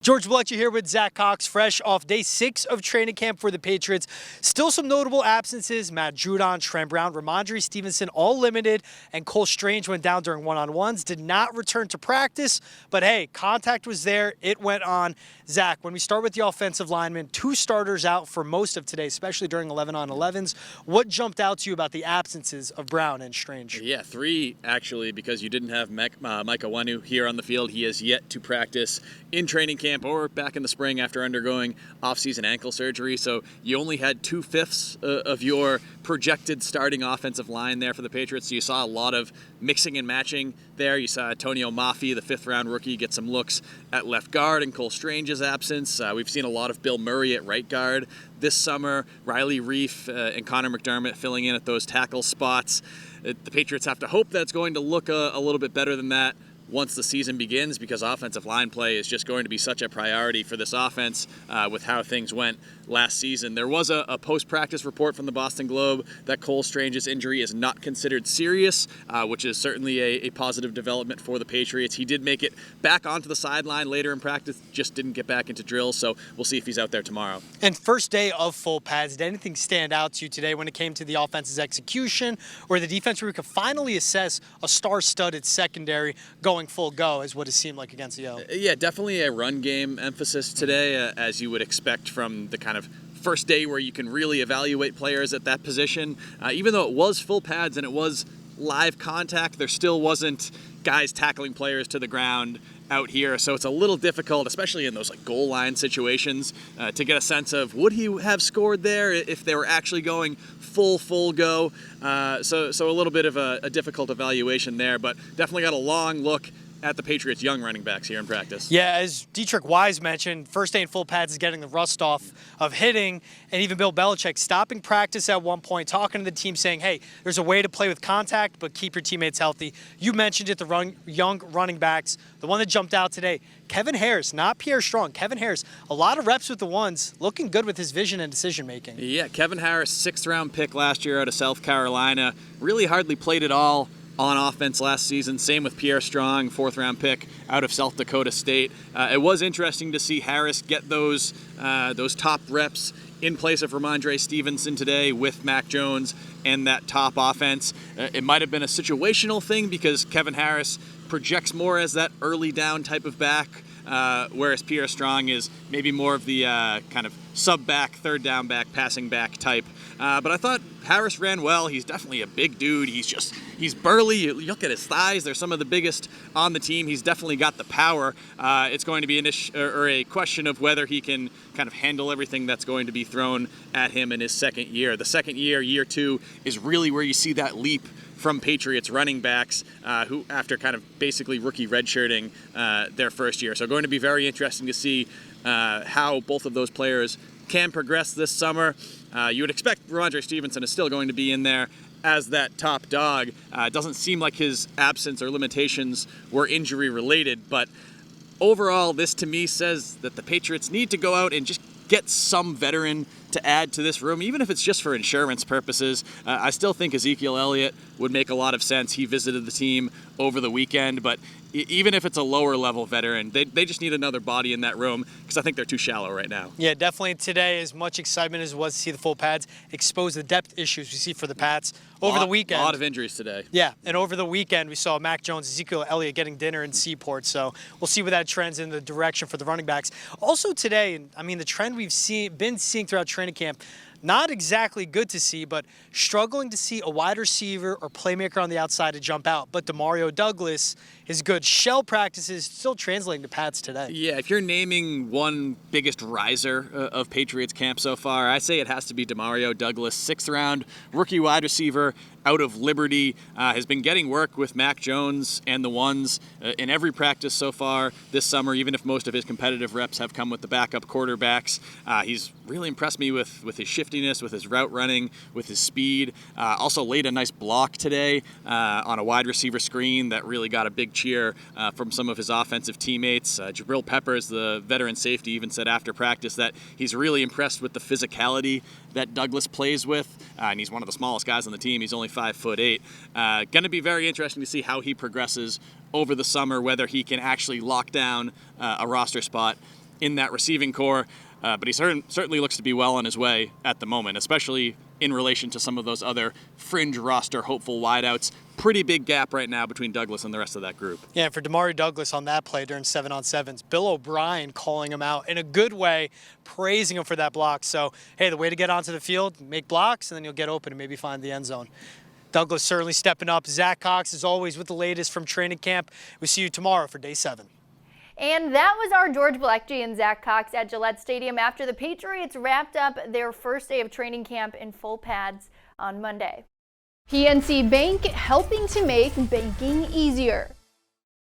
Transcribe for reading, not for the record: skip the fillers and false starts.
George Bleccia here with Zach Cox, fresh off day 6 of training camp for the Patriots. Still some notable absences. Matt Judon, Trent Brown, Ramondre Stevenson, all limited, and Cole Strange went down during one-on-ones. Did not return to practice, but hey, contact was there. It went on. Zach, when we start with the offensive linemen, 2 starters out for most of today, especially during 11-on-11s. What jumped out to you about the absences of Brown and Strange? Yeah, 3 actually, because you didn't have Micah Wanu here on the field. He has yet to practice in training camp or back in the spring after undergoing off-season ankle surgery. So you only had 2/5 of your projected starting offensive line there for the Patriots. So you saw a lot of mixing and matching there. You saw Antonio Mafi, the 5th-round rookie, get some looks at left guard in Cole Strange's absence. We've seen a lot of Bill Murray at right guard this summer. Riley Reif and Connor McDermott filling in at those tackle spots. The Patriots have to hope that's going to look a little bit better than that once the season begins, because offensive line play is just going to be such a priority for this offense with how things went last season. There was a post-practice report from the Boston Globe that Cole Strange's injury is not considered serious, which is certainly a positive development for the Patriots. He did make it back onto the sideline later in practice, just didn't get back into drills, so we'll see if he's out there tomorrow. And first day of full pads, did anything stand out to you today when it came to the offense's execution or the defense where we could finally assess a star-studded secondary going full go, is what it seemed like against the O? Yeah, definitely a run game emphasis today, as you would expect from the kind of first day where you can really evaluate players at that position. Even though it was full pads and it was live contact, there still wasn't guys tackling players to the ground out here, so it's a little difficult, especially in those like goal line situations, to get a sense of would he have scored there if they were actually going full go. So a little bit of a difficult evaluation there, but definitely got a long look at the Patriots' young running backs here in practice. Yeah, as Dietrich Wise mentioned, first day in full pads is getting the rust off of hitting, and even Bill Belichick stopping practice at one point, talking to the team, saying, hey, there's a way to play with contact, but keep your teammates healthy. You mentioned it, the young running backs. The one that jumped out today, Kevin Harris, not Pierre Strong. Kevin Harris, a lot of reps with the ones, looking good with his vision and decision-making. Yeah, Kevin Harris, 6th-round pick last year out of South Carolina, really hardly played at all on offense last season. Same with Pierre Strong, 4th-round pick out of South Dakota State. It was interesting to see Harris get those top reps in place of Ramondre Stevenson today with Mac Jones and that top offense. It might have been a situational thing because Kevin Harris projects more as that early down type of back, whereas Pierre Strong is maybe more of the kind of sub-back, 3rd down back, passing back type. But I thought Harris ran well. He's definitely a big dude. He's burly. You look at his thighs. They're some of the biggest on the team. He's definitely got the power. It's going to be a question of whether he can kind of handle everything that's going to be thrown at him in his second year. The second year, year 2, is really where you see that leap from Patriots running backs who, after kind of basically rookie redshirting their first year. So going to be very interesting to see how both of those players can progress this summer. You would expect Ramondre Stevenson is still going to be in there as that top dog. It doesn't seem like his absence or limitations were injury related, but overall, this to me says that the Patriots need to go out and just get some veteran to add to this room, even if it's just for insurance purposes. I still think Ezekiel Elliott would make a lot of sense. He visited the team over the weekend, but even if it's a lower level veteran, they just need another body in that room because I think they're too shallow right now. Yeah, definitely today, as much excitement as it was to see the full pads, expose the depth issues we see for the Pats over the weekend. A lot of injuries today. Yeah, and over the weekend we saw Mac Jones, Ezekiel Elliott getting dinner in Seaport, so we'll see where that trends in the direction for the running backs. Also today, I mean, the trend we've been seeing throughout training camp, not exactly good to see, but struggling to see a wide receiver or playmaker on the outside to jump out. But Demario Douglas, his good shell practices still translating to Pats today. Yeah, if you're naming one biggest riser of Patriots camp so far, I say it has to be Demario Douglas, 6th-round rookie wide receiver out of Liberty, has been getting work with Mac Jones and the ones in every practice so far this summer, even if most of his competitive reps have come with the backup quarterbacks. He's really impressed me with his shiftiness, with his route running, with his speed. Also laid a nice block today on a wide receiver screen that really got a big cheer from some of his offensive teammates. Jabril Peppers, the veteran safety, even said after practice that he's really impressed with the physicality that Douglas plays with, and he's one of the smallest guys on the team. He's only 5'8". Going to be very interesting to see how he progresses over the summer, whether he can actually lock down a roster spot in that receiving core. But he certainly looks to be well on his way at the moment, especially in relation to some of those other fringe roster hopeful wideouts. Pretty big gap right now between Douglas and the rest of that group. Yeah, and for Damari Douglas on that play during 7-on-7s, Bill O'Brien calling him out in a good way, praising him for that block. So, hey, the way to get onto the field, make blocks, and then you'll get open and maybe find the end zone. Douglas certainly stepping up. Zach Cox, as always, with the latest from training camp. We'll see you tomorrow for day 7. And that was our George Blackjay and Zach Cox at Gillette Stadium after the Patriots wrapped up their first day of training camp in full pads on Monday. PNC Bank, helping to make banking easier.